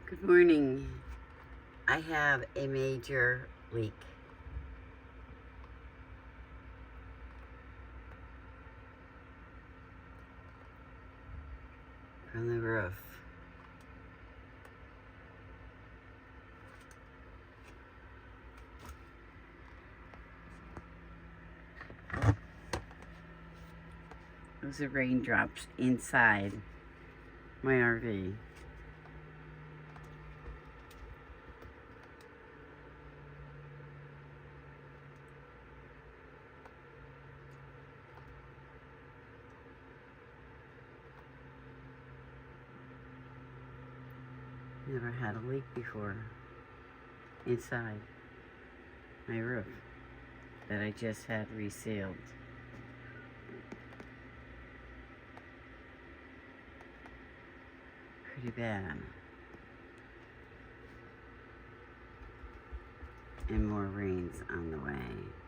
Good morning. I have a major leak. From the roof. Those are raindrops inside my RV. Never had a leak before inside my roof that I just had resealed. Pretty bad. And more rain's on the way.